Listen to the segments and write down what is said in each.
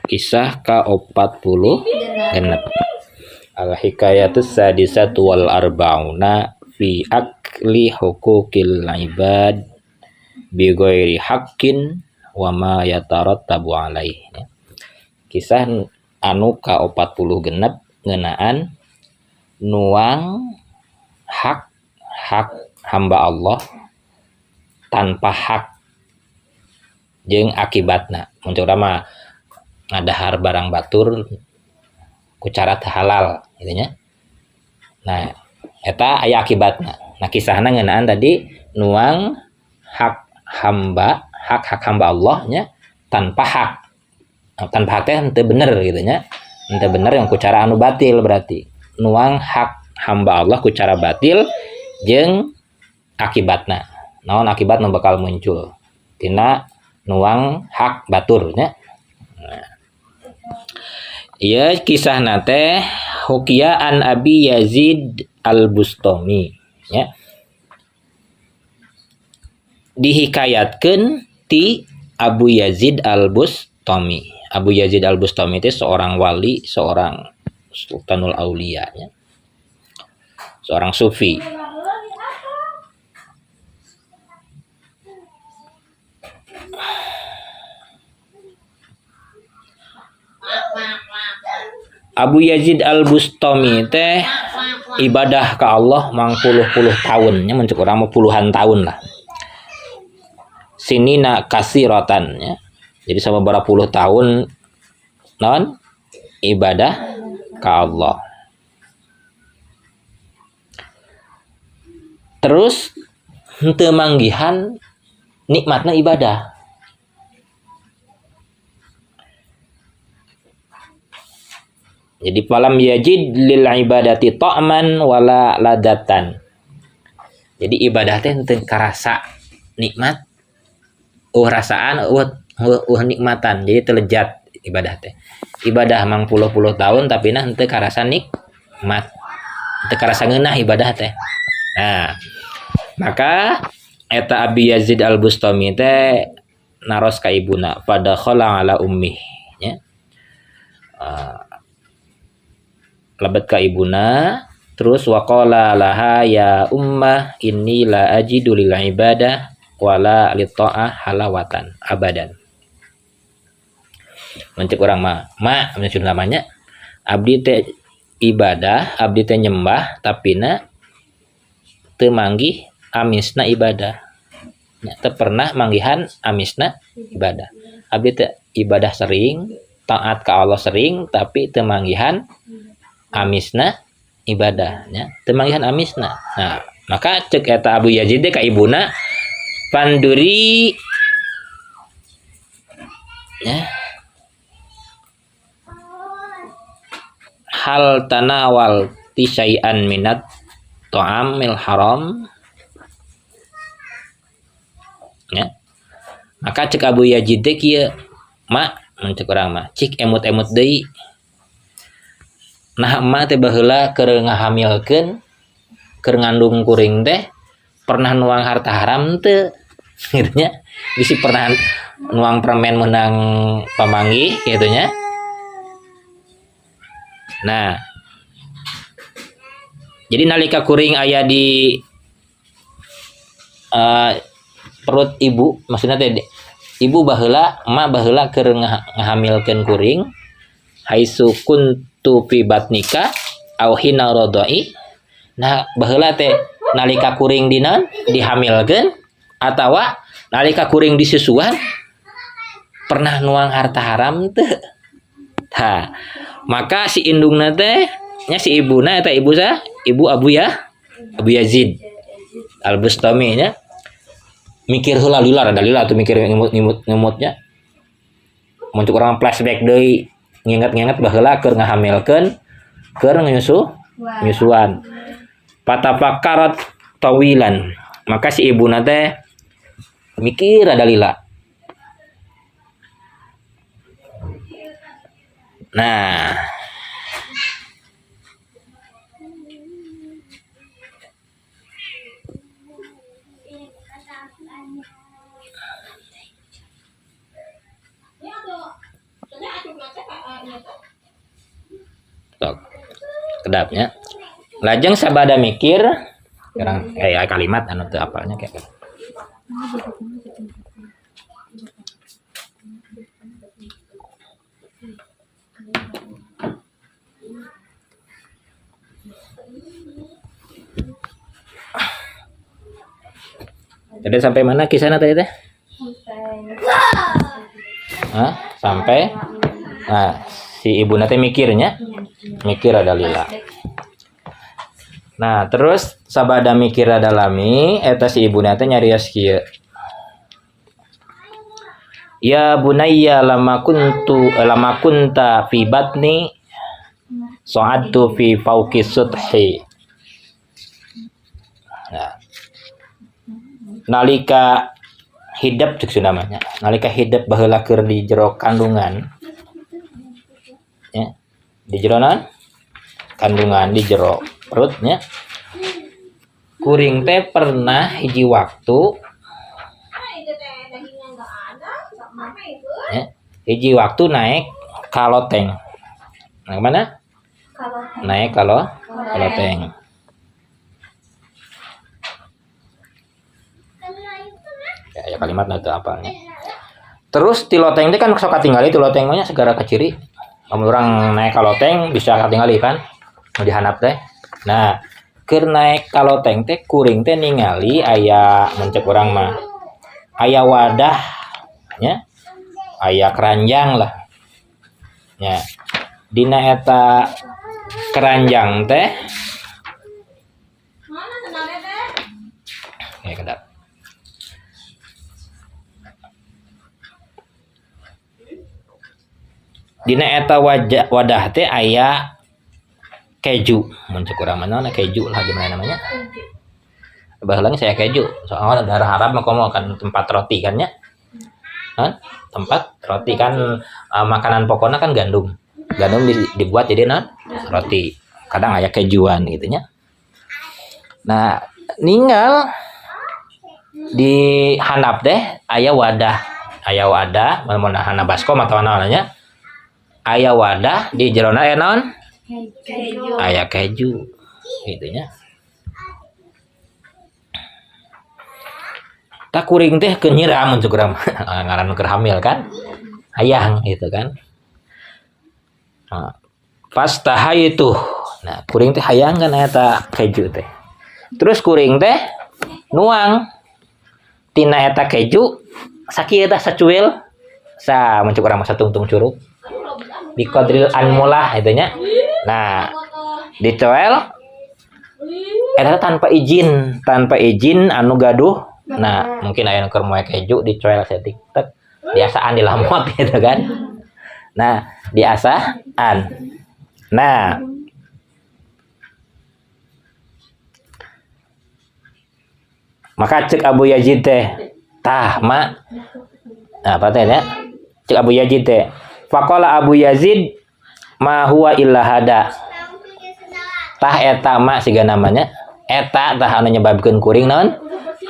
Kisah ke-40 genep. Al-hikayatus sadisatu wal arba'una fi akli hukukil ibad bi ghairi haqqin wa ma yatarattabu alaih. Kisah anu ka-40 genep ngeunaan nuang hak hamba Allah tanpa hak jeung akibatna. Mun mah ngadahar barang batur ku cara teu halal gitu nya. Nah, eta aya akibatna. Nah, kisahna ngeunaan tadi nuang hak hamba Allah nya tanpa hak. Nah, tanpa hak teh henteu bener gitu nya. Henteu bener yang ku cara anu batil berarti. Nuang hak hamba Allah ku cara batil jeung akibatna. Naon akibat nu bakal muncul tina nuang hak batur nya. Iya kisah nate Hukia an Abi Yazid al-Bustami ya. Dihikayatkeun ti Abu Yazid al-Bustami. Abu Yazid al-Bustami itu seorang wali, seorang sultanul aulia ya. Seorang sufi. Abu Yazid al-Bustami teh ibadah ke Allah mang puluh-puluh tahun nya, mun urang mah puluhan tahun lah. Sinina kasiratan ya. Jadi sababaraha puluh tahun naon ibadah ke Allah. Terus henteu manggihan nikmatna ibadah. Jadi falam yajid lil ibadati ta'man wala ladatan. Jadi ibadah teh teu karasa nikmat, rasaan, nikmatan. Jadi teu lejat ibadah teh. Ibadah mang puluh-puluh tahun tapi nah teu karasa nikmat. Teu karasa ngeunah ibadah teh. Nah, maka eta Abi Yazid al-Bustami teh naros ka ibuna pada khala ala ummi ya. Lebat ka ibuna terus waqala laha ya ummah inni la ajidu lil ibadah wala li ta'ah halawatan abadan. Mencek urang mah menyusun namanya abdi teh ibadah, abdi teh nyembah tapina teu manggih amisna ibadah. Nya teu pernah manggihan amisna ibadah. Abdi teh ibadah sering, taat ka Allah sering tapi teu manggihan amisna ibadahnya, teu manggihan amisna. Nah, maka cek eta Abu Yazid ka ibuna panduri ya hal tanawal tisai'an minat ta'amil haram ya. Maka cek Abu Yazid teh kieu mak cek urang mah cik emut-emut deui. Nah emak teh baheula keur ngahamilkeun keur ngandung kuring teh pernah nuang harta haram teu gitu nya. Bisi pernah nuang permen menang pamanggih gitu nya. Nah, jadi nalika kuring aya di perut ibu, maksudnya teh ibu baheula emak baheula keur ngahamilkeun kuring haitsu kuntu fi batnika au hina radai. Nah baheula teh nalika kuring dinaon dihamilkeun atawa nalika kuring disusuan pernah nuang harta haram teu. Tah maka si indungna teh nya si ibuna eta ibu sa ibu Abu Yazid al-Bustami nya mikir heula lila tuh mikir ngemutnya. Mun urang flashback deui nginget-nginget baheula keur ngahamilkeun keur nyusuan. Patafakkarat tawilan. Maka si ibuna teh mikir ada lila. Nah, kedapnya. Lajeng sabada mikir sekarang kayak kalimat anu teu apalnya kayak jadi sampai mana kisahnya tadi teh? Sampai si ibu nate mikirnya mikir ada lila. Nah terus sabada mikir ada lami eta si ibu nate nyarios kieu. Ya bunayya lama kunta fi batni sa'adtu fi fawqi suthi. Nah, nalika hidup cek namanya. Nalika hidup baheula keur di jero kandungan. Ya, di jero kandungan di jero perutnya. Kuring teh pernah hiji waktu ya, hiji waktu naik kaloteng. Nah, mana? Naik kaloteng. Ya kalimat itu apalnya. Terus ti loteng teh kan sok katingali ti loteng mah segara kaciri. Lamun urang naik kaloteng bisa katingali kan nu dihandap teh. Nah, keur naik kaloteng teh kuring teh ningali aya mencek urang mah aya wadah nya. Aya keranjang lah. Ya. Dina eta keranjang teh kayak kedap. Dina eta wadah teh aya keju, muncul kurang mana keju lah gimana namanya? Baheula saya keju, soalnya daerah Arab mah komo kan tempat roti kan nya. Tempat roti kan makanan pokoknya kan gandum. Gandum dibuat jadi roti. Kadang aya kejuan gitu nya. Nah, ninggal di handap teh aya wadah, mun handap baskom atau namanya. Aya wadah di jerona aya naon? Keju. Aya keju. Gitu nya. Tak kuring teh keur nyiram mun cukuram ngaran keur hamil kan. Hayang gitu kan. Pas tahaytu. Nah, kuring teh hayang kan eta keju teh. Terus kuring teh nuang tina eta keju sakieu tah sacuil mun cukuram satungtung curug. Biqadril anmulah itu nya. Nah, dicoel eta tanpa izin anu gaduh. Nah, mungkin aya keur moe keju dicoel setik tek biasaan dilamot gitu kan. Nah, biasaan. Nah, maka cek Abu Yazid teh tah mak apa teh ya? Cek Abu Yazid teh faqala Abu Yazid ma huwa illa hada. Tah eta mak siga namanya. Eta tah anu nyebabkeun kuring naon?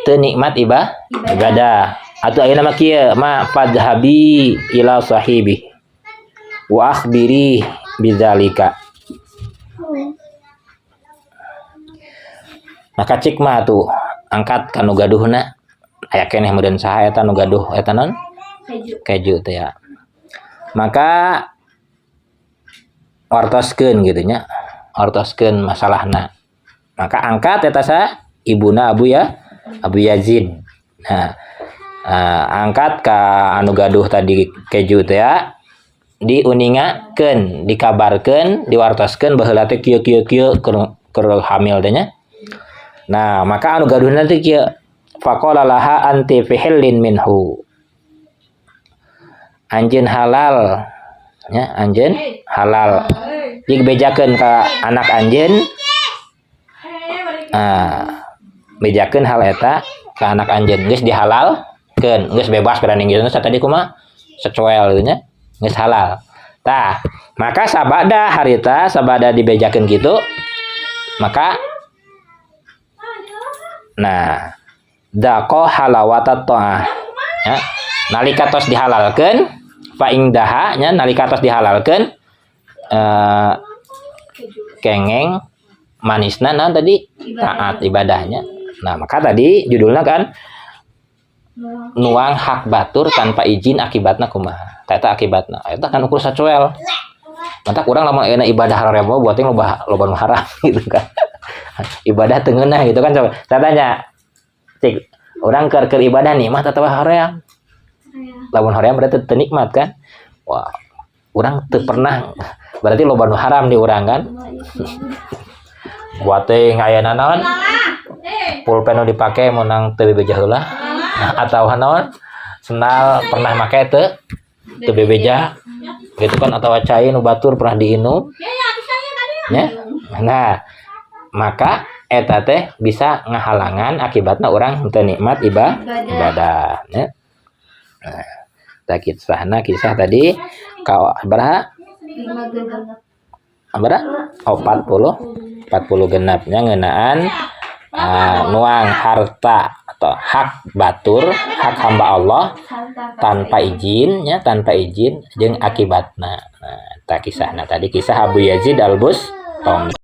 Teu nikmat ibadah. Atuh ayeuna mah kieu ma fadhabi ila sahibi. Wa akhbiri bidzalika. Maka cik mah tuh angkat kanu gaduhna aya keneh meureun saha eta nu gaduh eta naon? Keju teh ya. Maka ortoskeun gitu nya. Ortoskeun masalahna. Maka angkat eta sa ibuna Abu Yazid. Nah, angkat ka anu gaduh tadi keju teh ya. Diuningakeun, dikabarkeun, diwartoskeun baheula teh kieu keur hamil teh nya. Nah, maka anu gaduhna teh kieu faqala laha anti fi hillin minhu. Anjeun halal nya, anjeun halal. Dibejakeun ka anak anjeun. Bejakeun hal eta ka anak anjeun geus dihalalkeun, geus bebas berani gitu tadi kumaha secuel gitu nya, geus halal. Tah, maka sabada harita sabada dibejakeun kitu maka nah daqo halawata ta'ah ya, nalika tos dihalalkeun fa ingdaha nya nalika tos dihalalkeun kengeng manisna nah tadi taat ibadahnya. Nah maka tadi judulnya kan nuang hak batur tanpa izin akibatna kumaha. Eta akibatna eta kan ukur sacuel. Mantap kurang lamun euna ibadah haram buat yang loba nu haram gitu kan. Ibadah teu ngeunah gitu kan. Coba saya tanya cik orang keur ibadah nikmat atau haram? Lamun haram berarti teu nikmat kan. Wah urang teu pernah berarti loba nu haram di urang kan. Buat teh ngayana naon pulpen nu dipake menang teu bebeja heula atau naon sendal pernah make teu bebeja gitu kan atau cai nu batur pernah diinum ya. Nah maka eta teh bisa ngahalangan akibatna urang teu nikmat ibadah ya. Nah kisah tadi baraha oh 40 genapnya ngeunaan nuang harta atau hak batur hak hamba Allah tanpa izin jeung akibatna. Nah, kisahna tadi kisah Abu Yazid Al-Bustami.